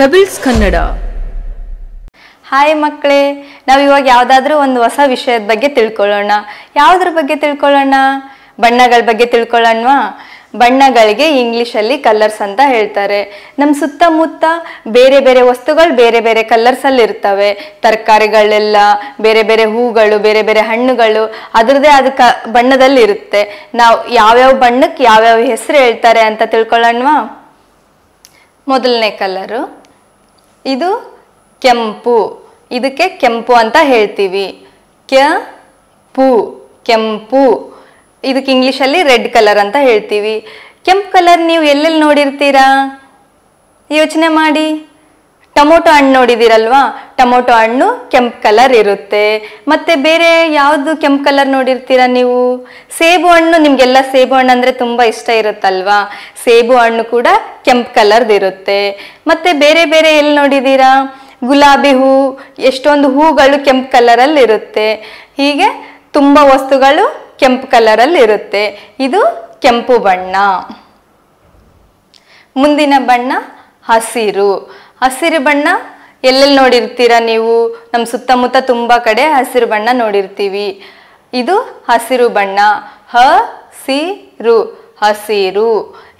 Pebbles Kannada. Hi ಮಕ್ಕಳೇ, ನಾವು ಇವಾಗ ಯಾವುದಾದ್ರೂ ಒಂದು ಹೊಸ ವಿಷಯದ ಬಗ್ಗೆ ತಿಳ್ಕೊಳ್ಳೋಣ. ಯಾವುದ್ರ ಬಗ್ಗೆ ತಿಳ್ಕೊಳ್ಳೋಣ? ಬಣ್ಣಗಳ ಬಗ್ಗೆ ತಿಳ್ಕೊಳ್ಳೋಣವಾ? ಬಣ್ಣಗಳಿಗೆ ಇಂಗ್ಲೀಷಲ್ಲಿ ಕಲರ್ಸ್ ಅಂತ ಹೇಳ್ತಾರೆ. ನಮ್ಮ ಸುತ್ತಮುತ್ತ ಬೇರೆ ಬೇರೆ ವಸ್ತುಗಳು ಬೇರೆ ಬೇರೆ ಕಲರ್ಸಲ್ಲಿ ಇರ್ತವೆ. ತರಕಾರಿಗಳೆಲ್ಲ ಬೇರೆ ಬೇರೆ ಹೂಗಳು, ಬೇರೆ ಬೇರೆ ಹಣ್ಣುಗಳು ಅದರದ್ದೇ ಆದ ಬಣ್ಣದಲ್ಲಿ ಇರುತ್ತೆ. ನಾವು ಯಾವ್ಯಾವ ಬಣ್ಣಕ್ಕೆ ಯಾವ್ಯಾವ ಹೆಸರು ಹೇಳ್ತಾರೆ ಅಂತ ತಿಳ್ಕೊಳ್ಳೋಣವಾ? ಮೊದಲನೇ ಕಲರು ಇದು ಕೆಂಪು. ಇದಕ್ಕೆ ಕೆಂಪು ಅಂತ ಹೇಳ್ತೀವಿ. ಕೆಂಪು. ಇದಕ್ಕೆ ಇಂಗ್ಲೀಷಲ್ಲಿ ರೆಡ್ ಕಲರ್ ಅಂತ ಹೇಳ್ತೀವಿ. ಕೆಂಪು ಕಲರ್ ನೀವು ಎಲ್ಲೆಲ್ಲಿ ನೋಡಿರ್ತೀರಾ? ಯೋಚನೆ ಮಾಡಿ. ಟೊಮೊಟೊ ಹಣ್ಣು ನೋಡಿದಿರಲ್ವಾ? ಟೊಮೊಟೊ ಹಣ್ಣು ಕೆಂಪು ಕಲರ್ ಇರುತ್ತೆ. ಮತ್ತೆ ಬೇರೆ ಯಾವುದು ಕೆಂಪು ಕಲರ್ ನೋಡಿರ್ತೀರಾ ನೀವು? ಸೇಬು ಹಣ್ಣು, ನಿಮಗೆಲ್ಲ ಸೇಬು ಹಣ್ಣು ಅಂದರೆ ತುಂಬ ಇಷ್ಟ ಇರುತ್ತಲ್ವಾ? ಸೇಬು ಹಣ್ಣು ಕೂಡ ಕೆಂಪು ಕಲರ್ದು ಇರುತ್ತೆ. ಮತ್ತೆ ಬೇರೆ ಬೇರೆ ಎಲ್ಲಿ ನೋಡಿದ್ದೀರಾ? ಗುಲಾಬಿ ಹೂ, ಎಷ್ಟೊಂದು ಹೂಗಳು ಕೆಂಪು ಕಲರಲ್ಲಿ ಇರುತ್ತೆ. ಹೀಗೆ ತುಂಬ ವಸ್ತುಗಳು ಕೆಂಪು ಕಲರಲ್ಲಿ ಇರುತ್ತೆ. ಇದು ಕೆಂಪು ಬಣ್ಣ. ಮುಂದಿನ ಬಣ್ಣ ಹಸಿರು. ಹಸಿರು ಬಣ್ಣ ಎಲ್ಲೆಲ್ಲಿ ನೋಡಿರ್ತೀರಾ ನೀವು? ನಮ್ಮ ಸುತ್ತಮುತ್ತ ತುಂಬ ಕಡೆ ಹಸಿರು ಬಣ್ಣ ನೋಡಿರ್ತೀವಿ. ಇದು ಹಸಿರು ಬಣ್ಣ. ಹಸಿರು.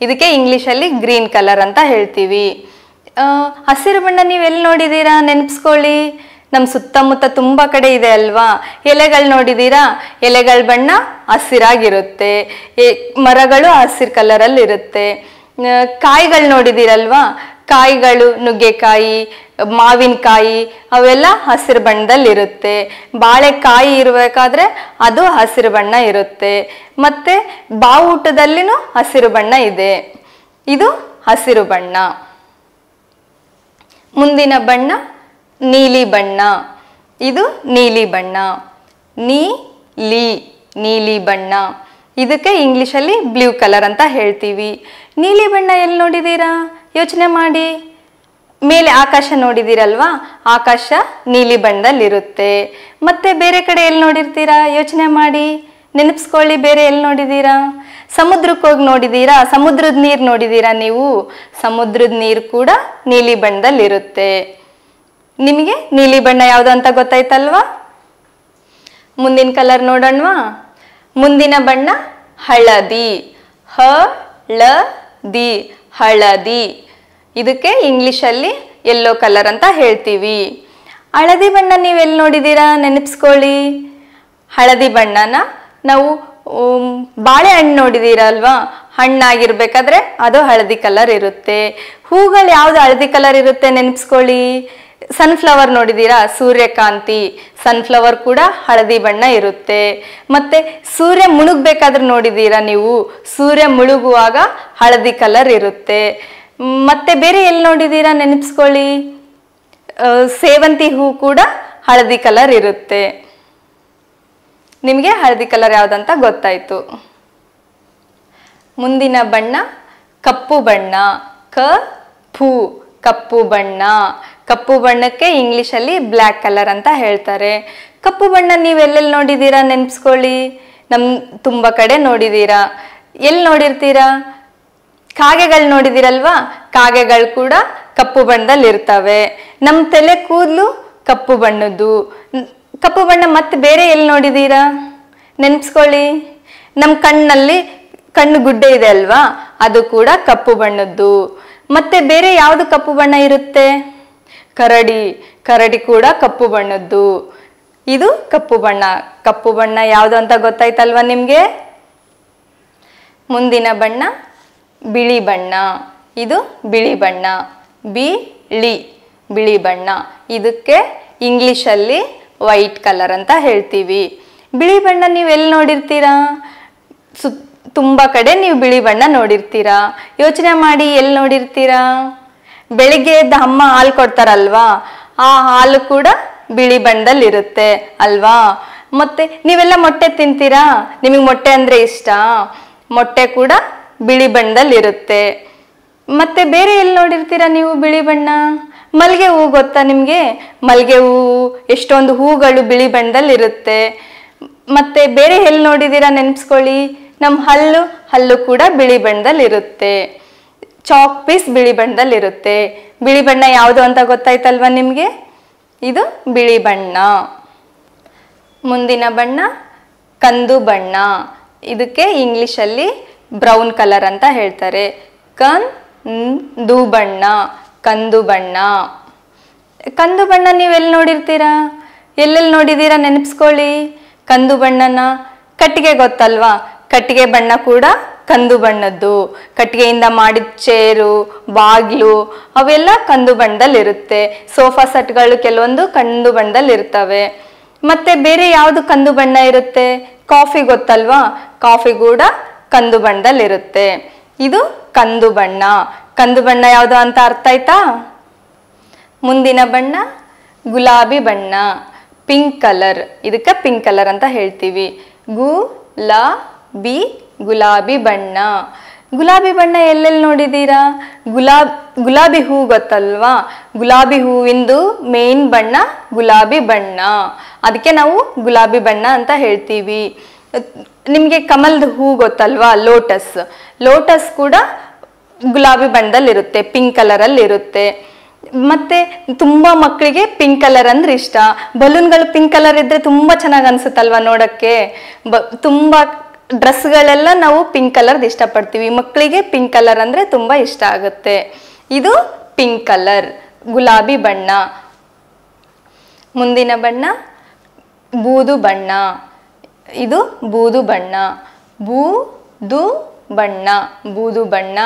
ಇದಕ್ಕೆ ಇಂಗ್ಲೀಷಲ್ಲಿ ಗ್ರೀನ್ ಕಲರ್ ಅಂತ ಹೇಳ್ತೀವಿ. ಹಸಿರು ಬಣ್ಣ ನೀವು ಎಲ್ಲಿ ನೋಡಿದ್ದೀರಾ? ನೆನಪಿಸ್ಕೊಳ್ಳಿ. ನಮ್ಮ ಸುತ್ತಮುತ್ತ ತುಂಬ ಕಡೆ ಇದೆ ಅಲ್ವಾ? ಎಲೆಗಳು ನೋಡಿದ್ದೀರಾ? ಎಲೆಗಳ ಬಣ್ಣ ಹಸಿರಾಗಿರುತ್ತೆ. ಮರಗಳು ಹಸಿರು ಕಲರಲ್ಲಿ ಇರುತ್ತೆ. ಕಾಯಿಗಳು ನೋಡಿದ್ದೀರಲ್ವಾ? ಕಾಯಿಗಳು ನುಗ್ಗೆಕಾಯಿ, ಮಾವಿನಕಾಯಿ ಅವೆಲ್ಲ ಹಸಿರು ಬಣ್ಣದಲ್ಲಿರುತ್ತೆ. ಬಾಳೆಕಾಯಿ ಇರಬೇಕಾದ್ರೆ ಅದು ಹಸಿರು ಬಣ್ಣ ಇರುತ್ತೆ. ಮತ್ತು ಬಾವುಟದಲ್ಲಿನೂ ಹಸಿರು ಬಣ್ಣ ಇದೆ. ಇದು ಹಸಿರು ಬಣ್ಣ. ಮುಂದಿನ ಬಣ್ಣ ನೀಲಿ ಬಣ್ಣ. ಇದು ನೀಲಿ ಬಣ್ಣ. ನೀಲಿ ಬಣ್ಣ. ಇದಕ್ಕೆ ಇಂಗ್ಲೀಷಲ್ಲಿ ಬ್ಲೂ ಕಲರ್ ಅಂತ ಹೇಳ್ತೀವಿ. ನೀಲಿ ಬಣ್ಣ ಎಲ್ಲಿ ನೋಡಿದ್ದೀರಾ? ಯೋಚನೆ ಮಾಡಿ. ಮೇಲೆ ಆಕಾಶ ನೋಡಿದ್ದೀರಲ್ವಾ? ಆಕಾಶ ನೀಲಿ ಬಣ್ಣದಲ್ಲಿರುತ್ತೆ. ಮತ್ತೆ ಬೇರೆ ಕಡೆ ಎಲ್ಲಿ ನೋಡಿರ್ತೀರಾ? ಯೋಚನೆ ಮಾಡಿ, ನೆನಪಿಸ್ಕೊಳ್ಳಿ. ಬೇರೆ ಎಲ್ಲಿ ನೋಡಿದ್ದೀರಾ? ಸಮುದ್ರಕ್ಕೆ ಹೋಗಿ ನೋಡಿದ್ದೀರಾ? ಸಮುದ್ರದ ನೀರು ನೋಡಿದ್ದೀರಾ ನೀವು? ಸಮುದ್ರದ ನೀರು ಕೂಡ ನೀಲಿ ಬಣ್ಣದಲ್ಲಿರುತ್ತೆ. ನಿಮಗೆ ನೀಲಿ ಬಣ್ಣ ಯಾವುದು ಅಂತ ಗೊತ್ತಾಯ್ತಲ್ವಾ? ಮುಂದಿನ ಕಲರ್ ನೋಡೋಣವಾ? ಮುಂದಿನ ಬಣ್ಣ ಹಳದಿ. ಹಳದಿ. ಇದಕ್ಕೆ ಇಂಗ್ಲೀಷಲ್ಲಿ ಯೆಲ್ಲೋ ಕಲರ್ ಅಂತ ಹೇಳ್ತೀವಿ. ಹಳದಿ ಬಣ್ಣ ನೀವು ಎಲ್ಲಿ ನೋಡಿದ್ದೀರಾ? ನೆನಪಿಸ್ಕೊಳ್ಳಿ. ಹಳದಿ ಬಣ್ಣನ ನಾವು ಬಾಳೆಹಣ್ಣು ನೋಡಿದ್ದೀರಲ್ವಾ? ಹಣ್ಣಾಗಿರ್ಬೇಕಾದ್ರೆ ಅದು ಹಳದಿ ಕಲರ್ ಇರುತ್ತೆ. ಹೂಗಳು ಯಾವುದು ಹಳದಿ ಕಲರ್ ಇರುತ್ತೆ? ನೆನಪಿಸ್ಕೊಳ್ಳಿ. ಸನ್ಫ್ಲವರ್ ನೋಡಿದ್ದೀರಾ? ಸೂರ್ಯಕಾಂತಿ. ಸನ್ಫ್ಲವರ್ ಕೂಡ ಹಳದಿ ಬಣ್ಣ ಇರುತ್ತೆ. ಮತ್ತೆ ಸೂರ್ಯ ಮುಳುಗಬೇಕಾದ್ರೆ ನೋಡಿದ್ದೀರಾ ನೀವು? ಸೂರ್ಯ ಮುಳುಗುವಾಗ ಹಳದಿ ಕಲರ್ ಇರುತ್ತೆ. ಮತ್ತೆ ಬೇರೆ ಎಲ್ಲಿ ನೋಡಿದ್ದೀರಾ? ನೆನಪಿಸ್ಕೊಳ್ಳಿ. ಸೇವಂತಿ ಹೂ ಕೂಡ ಹಳದಿ ಕಲರ್ ಇರುತ್ತೆ. ನಿಮಗೆ ಹಳದಿ ಕಲರ್ ಯಾವುದಂತ ಗೊತ್ತಾಯ್ತು. ಮುಂದಿನ ಬಣ್ಣ ಕಪ್ಪು ಬಣ್ಣ. ಕಪ್ಪು ಬಣ್ಣ. ಕಪ್ಪು ಬಣ್ಣಕ್ಕೆ ಇಂಗ್ಲೀಷಲ್ಲಿ ಬ್ಲ್ಯಾಕ್ ಕಲರ್ ಅಂತ ಹೇಳ್ತಾರೆ. ಕಪ್ಪು ಬಣ್ಣ ನೀವು ಎಲ್ಲೆಲ್ಲಿ ನೋಡಿದ್ದೀರಾ? ನೆನಪಿಸ್ಕೊಳ್ಳಿ. ತುಂಬ ಕಡೆ ನೋಡಿದ್ದೀರಾ. ಎಲ್ಲಿ ನೋಡಿರ್ತೀರಾ? ಕಾಗೆಗಳು ನೋಡಿದ್ದೀರಲ್ವಾ? ಕಾಗೆಗಳು ಕೂಡ ಕಪ್ಪು ಬಣ್ಣದಲ್ಲಿ ಇರ್ತವೆ. ನಮ್ಮ ತಲೆ ಕೂದಲು ಕಪ್ಪು ಬಣ್ಣದ್ದು. ಕಪ್ಪು ಬಣ್ಣ ಮತ್ತೆ ಬೇರೆ ಎಲ್ಲಿ ನೋಡಿದ್ದೀರಾ? ನೆನಪಿಸ್ಕೊಳ್ಳಿ. ನಮ್ಮ ಕಣ್ಣು ಗುಡ್ಡೆ ಇದೆ ಅಲ್ವಾ? ಅದು ಕೂಡ ಕಪ್ಪು ಬಣ್ಣದ್ದು. ಮತ್ತೆ ಬೇರೆ ಯಾವುದು ಕಪ್ಪು ಬಣ್ಣ ಇರುತ್ತೆ? ಕರಡಿ ಕೂಡ ಕಪ್ಪು ಬಣ್ಣದ್ದು. ಇದು ಕಪ್ಪು ಬಣ್ಣ. ಕಪ್ಪು ಬಣ್ಣ ಯಾವುದು ಅಂತ ಗೊತ್ತಾಯ್ತಲ್ವಾ ನಿಮಗೆ? ಮುಂದಿನ ಬಣ್ಣ ಬಿಳಿ ಬಣ್ಣ. ಇದು ಬಿಳಿ ಬಣ್ಣ. ಬಿಳಿ ಬಣ್ಣ. ಇದಕ್ಕೆ ಇಂಗ್ಲೀಷಲ್ಲಿ ವೈಟ್ ಕಲರ್ ಅಂತ ಹೇಳ್ತೀವಿ. ಬಿಳಿ ಬಣ್ಣ ನೀವು ಎಲ್ಲಿ ನೋಡಿರ್ತೀರಾ? ತುಂಬ ಕಡೆ ನೀವು ಬಿಳಿ ಬಣ್ಣ ನೋಡಿರ್ತೀರಾ. ಯೋಚನೆ ಮಾಡಿ, ಎಲ್ಲಿ ನೋಡಿರ್ತೀರಾ? ಬೆಳಿಗ್ಗೆ ಎದ್ದು ಅಮ್ಮ ಹಾಲು ಕೊಡ್ತಾರಲ್ವಾ? ಆ ಹಾಲು ಕೂಡ ಬಿಳಿ ಬಣ್ಣದಲ್ಲಿ ಇರುತ್ತೆ ಅಲ್ವಾ? ಮತ್ತೆ ನೀವೆಲ್ಲ ಮೊಟ್ಟೆ ತಿಂತೀರಾ? ನಿಮಗೆ ಮೊಟ್ಟೆ ಅಂದರೆ ಇಷ್ಟ. ಮೊಟ್ಟೆ ಕೂಡ ಬಿಳಿ ಬಣ್ಣದಲ್ಲಿ ಇರುತ್ತೆ. ಮತ್ತೆ ಬೇರೆ ಎಲ್ಲಿ ನೋಡಿರ್ತೀರಾ ನೀವು ಬಿಳಿ ಬಣ್ಣ? ಮಲ್ಲಿಗೆ ಹೂ ಗೊತ್ತಾ ನಿಮಗೆ? ಮಲ್ಲಿಗೆ ಹೂ ಎಷ್ಟೊಂದು ಹೂಗಳು ಬಿಳಿ ಬಣ್ಣದಲ್ಲಿ ಇರುತ್ತೆ. ಮತ್ತೆ ಬೇರೆ ಎಲ್ಲಿ ನೋಡಿದ್ದೀರಾ? ನೆನಪಿಸ್ಕೊಳ್ಳಿ. ನಮ್ಮ ಹಲ್ಲು ಕೂಡ ಬಿಳಿ ಬಣ್ಣದಲ್ಲಿ ಇರುತ್ತೆ. ಚಾಕ್ ಪೀಸ್ ಬಿಳಿ ಬಣ್ಣದಲ್ಲಿರುತ್ತೆ. ಬಿಳಿ ಬಣ್ಣ ಯಾವುದು ಅಂತ ಗೊತ್ತಾಯ್ತಲ್ವಾ ನಿಮಗೆ? ಇದು ಬಿಳಿ ಬಣ್ಣ. ಮುಂದಿನ ಬಣ್ಣ ಕಂದು ಬಣ್ಣ. ಇದಕ್ಕೆ ಇಂಗ್ಲಿಷಲ್ಲಿ ಬ್ರೌನ್ ಕಲರ್ ಅಂತ ಹೇಳ್ತಾರೆ. ಕಂದು ಬಣ್ಣ, ಕಂದು ಬಣ್ಣ. ಕಂದು ಬಣ್ಣ ನೀವು ಎಲ್ಲಿ ನೋಡಿರ್ತೀರಾ? ಎಲ್ಲೆಲ್ಲಿ ನೋಡಿದ್ದೀರಾ ನೆನಪಿಸ್ಕೊಳ್ಳಿ. ಕಂದು ಬಣ್ಣನ ಕಟ್ಟಿಗೆ ಗೊತ್ತಲ್ವಾ? ಕಟ್ಟಿಗೆ ಬಣ್ಣ ಕೂಡ ಕಂದು ಬಣ್ಣದ್ದು. ಕಟ್ಟಿಗೆಯಿಂದ ಮಾಡಿದ ಚೇರು, ಬಾಗಿಲು ಅವೆಲ್ಲ ಕಂದು ಬಣ್ಣದಲ್ಲಿರುತ್ತೆ. ಸೋಫಾ ಸೆಟ್ಗಳು ಕೆಲವೊಂದು ಕಂದು ಬಣ್ಣದಲ್ಲಿ ಇರ್ತವೆ. ಮತ್ತೆ ಬೇರೆ ಯಾವುದು ಕಂದು ಬಣ್ಣ ಇರುತ್ತೆ? ಕಾಫಿ ಗೊತ್ತಲ್ವಾ? ಕಾಫಿ ಕೂಡ ಕಂದು ಬಣ್ಣದಲ್ಲಿರುತ್ತೆ. ಇದು ಕಂದು ಬಣ್ಣ. ಕಂದು ಬಣ್ಣ ಯಾವುದು ಅಂತ ಅರ್ಥ ಆಯ್ತಾ? ಮುಂದಿನ ಬಣ್ಣ ಗುಲಾಬಿ ಬಣ್ಣ, ಪಿಂಕ್ ಕಲರ್. ಇದಕ್ಕೆ ಪಿಂಕ್ ಕಲರ್ ಅಂತ ಹೇಳ್ತೀವಿ. ಗುಲಾಬಿ ಬಣ್ಣ. ಗುಲಾಬಿ ಬಣ್ಣ ಎಲ್ಲೆಲ್ಲಿ ನೋಡಿದ್ದೀರಾ? ಗುಲಾಬಿ ಹೂ ಗೊತ್ತಲ್ವಾ? ಗುಲಾಬಿ ಹೂವಿಂದು ಮೇನ್ ಬಣ್ಣ ಗುಲಾಬಿ ಬಣ್ಣ. ಅದಕ್ಕೆ ನಾವು ಗುಲಾಬಿ ಬಣ್ಣ ಅಂತ ಹೇಳ್ತೀವಿ. ನಿಮಗೆ ಕಮಲದ ಹೂ ಗೊತ್ತಲ್ವಾ? ಲೋಟಸ್. ಲೋಟಸ್ ಕೂಡ ಗುಲಾಬಿ ಬಣ್ಣದಲ್ಲಿರುತ್ತೆ, ಪಿಂಕ್ ಕಲರಲ್ಲಿ ಇರುತ್ತೆ. ಮತ್ತೆ ತುಂಬಾ ಮಕ್ಕಳಿಗೆ ಪಿಂಕ್ ಕಲರ್ ಅಂದ್ರೆ ಇಷ್ಟ. ಬಲೂನ್ಗಳು ಪಿಂಕ್ ಕಲರ್ ಇದ್ರೆ ತುಂಬಾ ಚೆನ್ನಾಗಿ ಅನ್ಸುತ್ತಲ್ವಾ ನೋಡಕ್ಕೆ? ತುಂಬಾ ಡ್ರೆಸ್ಗಳೆಲ್ಲ ನಾವು ಪಿಂಕ್ ಕಲರ್ದು ಇಷ್ಟಪಡ್ತೀವಿ. ಮಕ್ಕಳಿಗೆ ಪಿಂಕ್ ಕಲರ್ ಅಂದ್ರೆ ತುಂಬಾ ಇಷ್ಟ ಆಗುತ್ತೆ. ಇದು ಪಿಂಕ್ ಕಲರ್, ಗುಲಾಬಿ ಬಣ್ಣ. ಮುಂದಿನ ಬಣ್ಣ ಬೂದು ಬಣ್ಣ. ಇದು ಬೂದು ಬಣ್ಣ, ಬೂದು ಬಣ್ಣ, ಬೂದು ಬಣ್ಣ.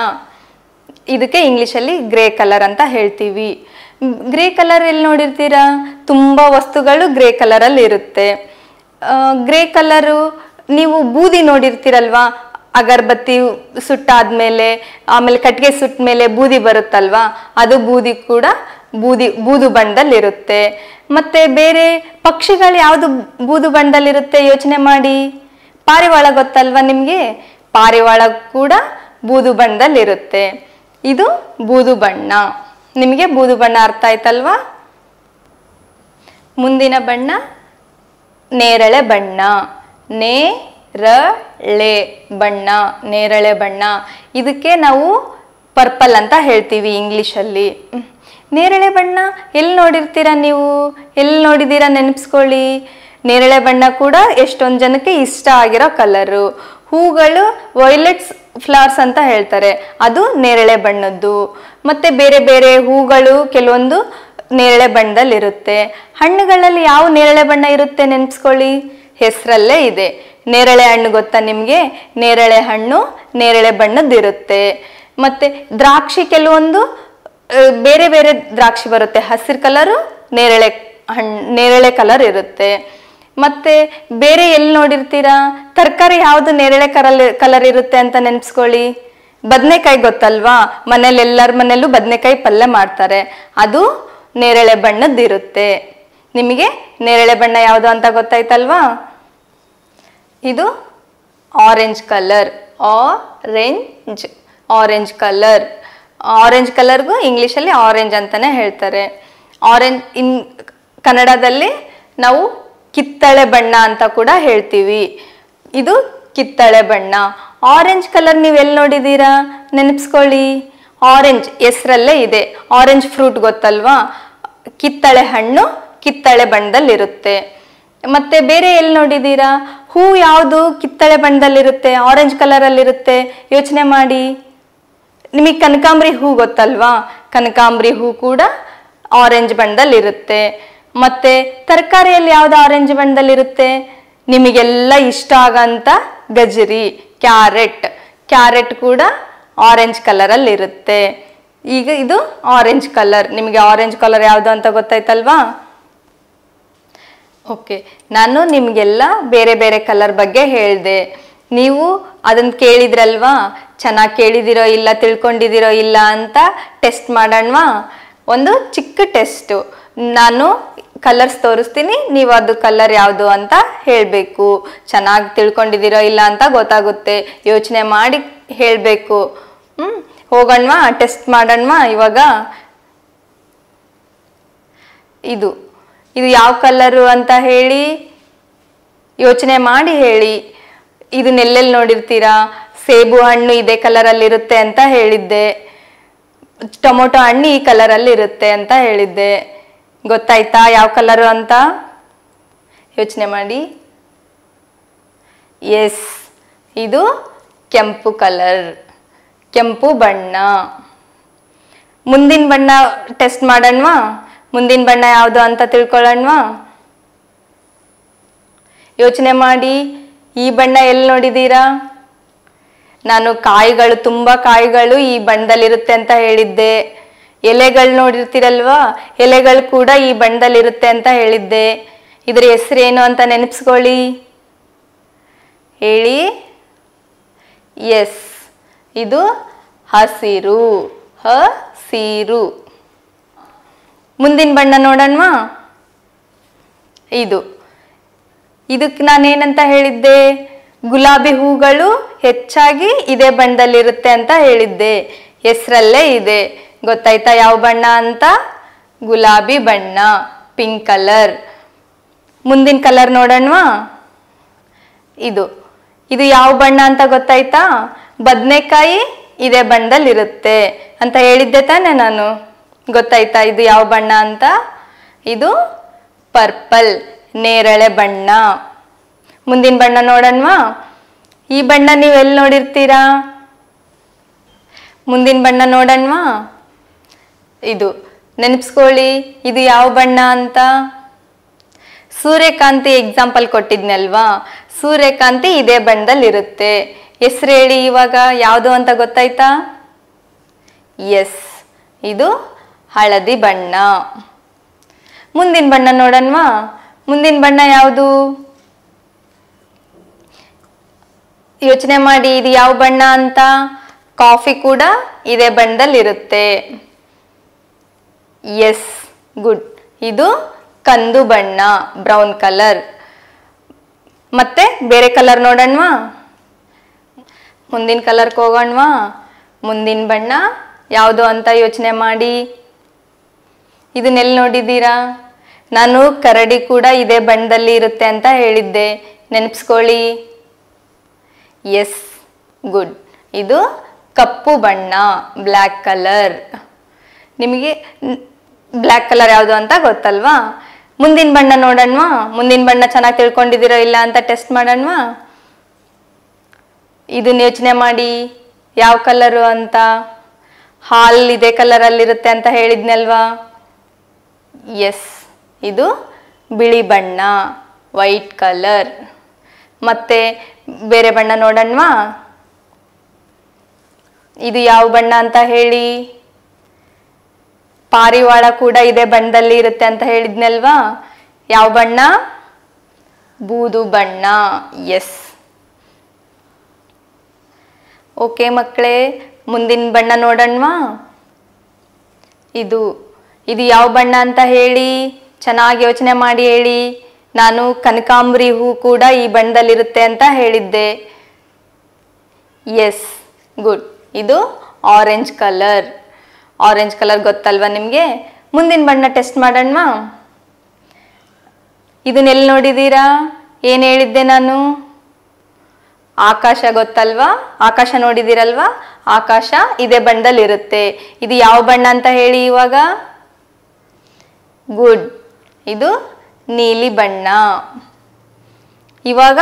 ಇದಕ್ಕೆ ಇಂಗ್ಲಿಷಲ್ಲಿ ಗ್ರೇ ಕಲರ್ ಅಂತ ಹೇಳ್ತೀವಿ. ಗ್ರೇ ಕಲರ್ ಎಲ್ಲಿ ನೋಡಿರ್ತೀರಾ? ತುಂಬ ವಸ್ತುಗಳು ಗ್ರೇ ಕಲರಲ್ಲಿ ಇರುತ್ತೆ. ಗ್ರೇ ಕಲರು ನೀವು ಬೂದಿ ನೋಡಿರ್ತೀರಲ್ವಾ? ಅಗರಬತ್ತಿ ಸುಟ್ಟಾದ್ಮೇಲೆ ಆಮೇಲೆ ಕಟ್ಟಿಗೆ ಸುಟ್ಟ ಮೇಲೆ ಬೂದಿ ಬರುತ್ತಲ್ವಾ? ಅದು ಬೂದಿ ಕೂಡ ಬೂದು ಬಣ್ಣದಲ್ಲಿರುತ್ತೆ. ಮತ್ತೆ ಬೇರೆ ಪಕ್ಷಿಗಳು ಯಾವುದು ಬೂದು ಬಣ್ಣದಲ್ಲಿರುತ್ತೆ ಯೋಚನೆ ಮಾಡಿ. ಪಾರಿವಾಳ ಗೊತ್ತಲ್ವಾ ನಿಮಗೆ? ಪಾರಿವಾಳ ಕೂಡ ಬೂದು ಬಣ್ಣದಲ್ಲಿರುತ್ತೆ. ಇದು ಬೂದು ಬಣ್ಣ. ನಿಮಗೆ ಬೂದು ಬಣ್ಣ ಅರ್ಥ ಆಯ್ತಲ್ವಾ? ಮುಂದಿನ ಬಣ್ಣ ನೇರಳೆ ಬಣ್ಣ, ನೇರಳೆ ಬಣ್ಣ, ನೇರಳೆ ಬಣ್ಣ. ಇದಕ್ಕೆ ನಾವು ಪರ್ಪಲ್ ಅಂತ ಹೇಳ್ತೀವಿ ಇಂಗ್ಲಿಷಲ್ಲಿ. ನೇರಳೆ ಬಣ್ಣ ಎಲ್ಲಿ ನೋಡಿರ್ತೀರಾ ನೀವು? ಎಲ್ಲಿ ನೋಡಿದ್ದೀರಾ ನೆನಪಿಸ್ಕೊಳ್ಳಿ. ನೇರಳೆ ಬಣ್ಣ ಕೂಡ ಎಷ್ಟೊಂದು ಜನಕ್ಕೆ ಇಷ್ಟ ಆಗಿರೋ ಕಲರು. ಹೂಗಳು ವೈಲೆಟ್ಸ್ ಫ್ಲವರ್ಸ್ ಅಂತ ಹೇಳ್ತಾರೆ, ಅದು ನೇರಳೆ ಬಣ್ಣದ್ದು. ಮತ್ತೆ ಬೇರೆ ಬೇರೆ ಹೂಗಳು ಕೆಲವೊಂದು ನೇರಳೆ ಬಣ್ಣದಲ್ಲಿರುತ್ತೆ. ಹಣ್ಣುಗಳಲ್ಲಿ ಯಾವ ನೇರಳೆ ಬಣ್ಣ ಇರುತ್ತೆ ನೆನಪಿಸ್ಕೊಳ್ಳಿ. ಹೆಸರಲ್ಲೇ ಇದೆ. ನೇರಳೆ ಹಣ್ಣು ಗೊತ್ತಾ ನಿಮಗೆ? ನೇರಳೆ ಹಣ್ಣು ನೇರಳೆ ಬಣ್ಣದ್ದಿರುತ್ತೆ. ಮತ್ತೆ ದ್ರಾಕ್ಷಿ ಕೆಲವೊಂದು ಬೇರೆ ಬೇರೆ ದ್ರಾಕ್ಷಿ ಬರುತ್ತೆ. ಹಸಿರು ಕಲರು ನೇರಳೆ ಕಲರ್ ಇರುತ್ತೆ. ಮತ್ತೆ ಬೇರೆ ಎಲ್ಲಿ ನೋಡಿರ್ತೀರಾ? ತರಕಾರಿ ಯಾವುದು ನೇರಳೆ ಕಲರ್ ಇರುತ್ತೆ ಅಂತ ನೆನಪಿಸ್ಕೊಳ್ಳಿ. ಬದನೆಕಾಯಿ ಗೊತ್ತಲ್ವಾ? ಮನೇಲಿ ಎಲ್ಲರ ಮನೆಯಲ್ಲೂ ಬದನೆಕಾಯಿ ಪಲ್ಯ ಮಾಡ್ತಾರೆ, ಅದು ನೇರಳೆ ಬಣ್ಣದ್ದಿರುತ್ತೆ. ನಿಮಗೆ ನೇರಳೆ ಬಣ್ಣ ಯಾವುದು ಅಂತ ಗೊತ್ತಾಯ್ತಲ್ವಾ? ಇದು orange colour, orange colour. Orange ಕಲರ್ಗೂ ಇಂಗ್ಲೀಷಲ್ಲಿ ಆರೆಂಜ್ ಅಂತಾನೆ ಹೇಳ್ತಾರೆ. ಆರೆಂಜ್ ಕನ್ನಡದಲ್ಲಿ ನಾವು ಕಿತ್ತಳೆ ಬಣ್ಣ ಅಂತ ಕೂಡ ಹೇಳ್ತೀವಿ. ಇದು ಕಿತ್ತಳೆ ಬಣ್ಣ. ಆರೆಂಜ್ ಕಲರ್ ನೀವು ಎಲ್ಲಿ ನೋಡಿದ್ದೀರಾ ನೆನಪಿಸ್ಕೊಳ್ಳಿ. ಆರೆಂಜ್ ಹೆಸರಲ್ಲೇ ಇದೆ. ಆರೆಂಜ್ ಫ್ರೂಟ್ ಗೊತ್ತಲ್ವಾ? ಕಿತ್ತಳೆ ಹಣ್ಣು ಕಿತ್ತಳೆ ಬಣ್ಣದಲ್ಲಿರುತ್ತೆ. ಮತ್ತೆ ಬೇರೆ ಎಲ್ಲಿ ನೋಡಿದ್ದೀರಾ? ಹೂ ಯಾವುದು ಕಿತ್ತಳೆ ಬಣ್ಣದಲ್ಲಿರುತ್ತೆ, ಆರೆಂಜ್ ಕಲರಲ್ಲಿರುತ್ತೆ ಯೋಚನೆ ಮಾಡಿ. ನಿಮಗೆ ಕನಕಾಂಬರಿ ಹೂ ಗೊತ್ತಲ್ವಾ? ಕನಕಾಂಬರಿ ಹೂ ಕೂಡ ಆರೆಂಜ್ ಬಣ್ಣದಲ್ಲಿರುತ್ತೆ. ಮತ್ತೆ ತರಕಾರಿಯಲ್ಲಿ ಯಾವ್ದು ಆರೆಂಜ್ ಬಣ್ಣದಲ್ಲಿರುತ್ತೆ? ನಿಮಗೆಲ್ಲ ಇಷ್ಟ ಆಗಂತ ಗಜರಿ, ಕ್ಯಾರೆಟ್ ಕೂಡ ಆರೆಂಜ್ ಕಲರಲ್ಲಿ ಇರುತ್ತೆ. ಈಗ ಇದು ಆರೆಂಜ್ ಕಲರ್. ನಿಮಗೆ ಆರೆಂಜ್ ಕಲರ್ ಯಾವುದು ಅಂತ ಗೊತ್ತಾಯ್ತಲ್ವಾ? ಓಕೆ, ನಾನು ನಿಮಗೆಲ್ಲ ಬೇರೆ ಬೇರೆ ಕಲರ್ ಬಗ್ಗೆ ಹೇಳಿದೆ. ನೀವು ಅದನ್ನ ಕೇಳಿದ್ರಲ್ವಾ? ಚೆನ್ನಾಗಿ ಕೇಳಿದಿರೋ ಇಲ್ಲ, ತಿಳ್ಕೊಂಡಿದಿರೋ ಇಲ್ಲ ಅಂತ ಟೆಸ್ಟ್ ಮಾಡೋಣವಾ? ಒಂದು ಚಿಕ್ಕ ಟೆಸ್ಟು. ನಾನು ಕಲರ್ಸ್ ತೋರಿಸ್ತೀನಿ, ನೀವು ಅದು ಕಲರ್ ಯಾವುದು ಅಂತ ಹೇಳಬೇಕು. ಚೆನ್ನಾಗಿ ತಿಳ್ಕೊಂಡಿದಿರೋ ಇಲ್ಲ ಅಂತ ಗೊತ್ತಾಗುತ್ತೆ. ಯೋಚನೆ ಮಾಡಿ ಹೇಳಬೇಕು. ಹೋಗೋಣವಾ? ಟೆಸ್ಟ್ ಮಾಡೋಣವಾ ಇವಾಗ? ಇದು ಯಾವ ಕಲರು ಅಂತ ಹೇಳಿ ಯೋಚನೆ ಮಾಡಿ ಹೇಳಿ. ಇದನ್ನೆಲ್ಲೆಲ್ಲಿ ನೋಡಿರ್ತೀರಾ? ಸೇಬು ಹಣ್ಣು ಇದೇ ಕಲರಲ್ಲಿರುತ್ತೆ ಅಂತ ಹೇಳಿದ್ದೆ. ಟೊಮೊಟೊ ಹಣ್ಣು ಈ ಕಲರಲ್ಲಿ ಇರುತ್ತೆ ಅಂತ ಹೇಳಿದ್ದೆ. ಗೊತ್ತಾಯ್ತಾ ಯಾವ ಕಲರು ಅಂತ? ಯೋಚನೆ ಮಾಡಿ. ಎಸ್, ಇದು ಕೆಂಪು ಕಲರ್, ಕೆಂಪು ಬಣ್ಣ. ಮುಂದಿನ ಬಣ್ಣ ಟೆಸ್ಟ್ ಮಾಡೋಣವಾ? ಮುಂದಿನ ಬಣ್ಣ ಯಾವುದು ಅಂತ ತಿಳ್ಕೊಳ್ಳೋಣವಾ? ಯೋಚನೆ ಮಾಡಿ. ಈ ಬಣ್ಣ ಎಲ್ಲಿ ನೋಡಿದ್ದೀರಾ? ನಾನು ಕಾಯಿಗಳು, ತುಂಬ ಕಾಯಿಗಳು ಈ ಬಣ್ಣದಲ್ಲಿರುತ್ತೆ ಅಂತ ಹೇಳಿದ್ದೆ. ಎಲೆಗಳು ನೋಡಿರ್ತೀರಲ್ವಾ, ಎಲೆಗಳು ಕೂಡ ಈ ಬಣ್ಣದಲ್ಲಿರುತ್ತೆ ಅಂತ ಹೇಳಿದ್ದೆ. ಇದ್ರ ಹೆಸರೇನು ಅಂತ ನೆನಪಿಸ್ಕೊಳ್ಳಿ, ಹೇಳಿ. ಎಸ್, ಇದು ಹಸಿರು, ಹಸಿರು. ಮುಂದಿನ ಬಣ್ಣ ನೋಡೋಣವಾ? ಇದಕ್ಕೆ ನಾನೇನಂತ ಹೇಳಿದ್ದೆ? ಗುಲಾಬಿ ಹೂಗಳು ಹೆಚ್ಚಾಗಿ ಇದೇ ಬಣ್ಣದಲ್ಲಿರುತ್ತೆ ಅಂತ ಹೇಳಿದ್ದೆ. ಹೆಸರಲ್ಲೇ ಇದೆ. ಗೊತ್ತಾಯ್ತಾ ಯಾವ ಬಣ್ಣ ಅಂತ? ಗುಲಾಬಿ ಬಣ್ಣ, ಪಿಂಕ್ ಕಲರ್. ಮುಂದಿನ ಕಲರ್ ನೋಡೋಣವಾ? ಇದು ಯಾವ ಬಣ್ಣ ಅಂತ ಗೊತ್ತಾಯ್ತಾ? ಬದನೆಕಾಯಿ ಇದೇ ಬಣ್ಣದಲ್ಲಿರುತ್ತೆ ಅಂತ ಹೇಳಿದ್ದೆ ತಾನೆ ನಾನು. ಗೊತ್ತಾಯ್ತಾ ಇದು ಯಾವ ಬಣ್ಣ ಅಂತ? ಇದು ಪರ್ಪಲ್, ನೇರಳೆ ಬಣ್ಣ. ಮುಂದಿನ ಬಣ್ಣ ನೋಡೋಣವಾ? ಈ ಬಣ್ಣ ನೀವು ಎಲ್ಲಿ ನೋಡಿರ್ತೀರಾ? ಮುಂದಿನ ಬಣ್ಣ ನೋಡೋಣವಾ? ನೆನಪಿಸ್ಕೊಳ್ಳಿ, ಇದು ಯಾವ ಬಣ್ಣ ಅಂತ? ಸೂರ್ಯಕಾಂತಿ ಎಕ್ಸಾಂಪಲ್ ಕೊಟ್ಟಿದ್ನಲ್ವಾ, ಸೂರ್ಯಕಾಂತಿ ಇದೇ ಬಣ್ಣದಲ್ಲಿರುತ್ತೆ. ಹೆಸರು ಹೇಳಿ ಇವಾಗ, ಯಾವುದು ಅಂತ ಗೊತ್ತಾಯ್ತಾ? ಎಸ್, ಇದು ಹಳದಿ ಬಣ್ಣ. ಮುಂದಿನ ಬಣ್ಣ ನೋಡೋಣವಾ? ಮುಂದಿನ ಬಣ್ಣ ಯಾವುದು? ಯೋಚನೆ ಮಾಡಿ, ಇದು ಯಾವ ಬಣ್ಣ ಅಂತ? ಕಾಫಿ ಕೂಡ ಇದೇ ಬಣ್ಣದಲ್ಲಿರುತ್ತೆ. S, good. ಇದು ಕಂದು ಬಣ್ಣ, ಬ್ರೌನ್ ಕಲರ್. ಮತ್ತೆ ಬೇರೆ ಕಲರ್ ನೋಡೋಣವಾ? ಮುಂದಿನ ಕಲರ್ಗೆ ಹೋಗೋಣವಾ? ಮುಂದಿನ ಬಣ್ಣ ಯಾವುದು ಅಂತ ಯೋಚನೆ ಮಾಡಿ. ಇದನ್ನೆಲ್ಲಿ ನೋಡಿದ್ದೀರಾ? ನಾನು ಕರಡಿ ಕೂಡ ಇದೇ ಬಣ್ಣದಲ್ಲಿ ಇರುತ್ತೆ ಅಂತ ಹೇಳಿದ್ದೆ, ನೆನಪಿಸ್ಕೊಳ್ಳಿ. S, good. ಇದು ಕಪ್ಪು ಬಣ್ಣ, ಬ್ಲ್ಯಾಕ್ ಕಲರ್. ನಿಮಗೆ ಬ್ಲ್ಯಾಕ್ ಕಲರ್ ಯಾವುದು ಅಂತ ಗೊತ್ತಲ್ವಾ? ಮುಂದಿನ ಬಣ್ಣ ನೋಡೋಣವಾ? ಮುಂದಿನ ಬಣ್ಣ ಚೆನ್ನಾಗಿ ತಿಳ್ಕೊಂಡಿದ್ದೀರೋ ಇಲ್ಲ ಅಂತ ಟೆಸ್ಟ್ ಮಾಡೋಣವಾ? ಇದನ್ನ ಯೋಚನೆ ಮಾಡಿ, ಯಾವ ಕಲರು ಅಂತ? ಹಾಲು ಇದೇ ಕಲರಲ್ಲಿರುತ್ತೆ ಅಂತ ಹೇಳಿದ್ನಲ್ವಾ? ಎಸ್, ಇದು ಬಿಳಿ ಬಣ್ಣ, ವೈಟ್ ಕಲರ್. ಮತ್ತೆ ಬೇರೆ ಬಣ್ಣ ನೋಡೋಣವಾ? ಇದು ಯಾವ ಬಣ್ಣ ಅಂತ ಹೇಳಿ? ಪಾರಿವಾಳ ಕೂಡ ಇದೇ ಬಣ್ಣದಲ್ಲಿ ಇರುತ್ತೆ ಅಂತ ಹೇಳಿದ್ನಲ್ವಾ? ಯಾವ ಬಣ್ಣ? ಬೂದು ಬಣ್ಣ. ಎಸ್. ಓಕೆ ಮಕ್ಕಳೇ, ಮುಂದಿನ ಬಣ್ಣ ನೋಡೋಣವಾ? ಇದು ಯಾವ ಬಣ್ಣ ಅಂತ ಹೇಳಿ? ಚೆನ್ನಾಗಿ ಯೋಚನೆ ಮಾಡಿ ಹೇಳಿ. ನಾನು ಕನಕಾಂಬರಿ ಹೂ ಕೂಡ ಈ ಬಣ್ಣದಲ್ಲಿರುತ್ತೆ ಅಂತ ಹೇಳಿದ್ದೆ. Yes, good. ಇದು ಆರೆಂಜ್ ಕಲರ್. ಆರೆಂಜ್ ಕಲರ್ ಗೊತ್ತಲ್ವಾ ನಿಮಗೆ? ಮುಂದಿನ ಬಣ್ಣ ಟೆಸ್ಟ್ ಮಾಡೋಣವಾ? ಇದನ್ನೆಲ್ಲಿ ನೋಡಿದ್ದೀರಾ? ಏನು ಹೇಳಿದ್ದೆ ನಾನು? ಆಕಾಶ ಗೊತ್ತಲ್ವಾ? ಆಕಾಶ ನೋಡಿದ್ದೀರಲ್ವಾ? ಆಕಾಶ ಇದೇ ಬಣ್ಣದಲ್ಲಿರುತ್ತೆ. ಇದು ಯಾವ ಬಣ್ಣ ಅಂತ ಹೇಳಿ ಇವಾಗ? ಗುಡ್. ಇದು ನೀಲಿ ಬಣ್ಣ. ಇವಾಗ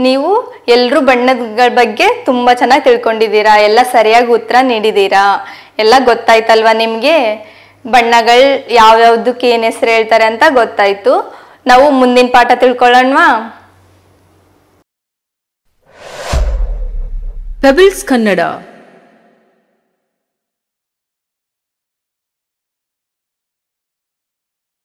ನೀವು ಎಲ್ಲರೂ ಬಣ್ಣಗಳ ಬಗ್ಗೆ ತುಂಬ ಚೆನ್ನಾಗಿ ತಿಳ್ಕೊಂಡಿದ್ದೀರಾ, ಎಲ್ಲ ಸರಿಯಾಗಿ ಉತ್ತರ ನೀಡಿದ್ದೀರಾ, ಎಲ್ಲ ಗೊತ್ತಾಯ್ತಲ್ವಾ ನಿಮಗೆ? ಬಣ್ಣಗಳು ಯಾವ್ಯಾವ್ದಕ್ಕೆ ಏನು ಹೆಸರು ಹೇಳ್ತಾರೆ ಅಂತ ಗೊತ್ತಾಯ್ತು. ನಾವು ಮುಂದಿನ ಪಾಠ ತಿಳ್ಕೊಳ್ಳೋಣವಾ? ಪೆಬಲ್ಸ್ ಕನ್ನಡ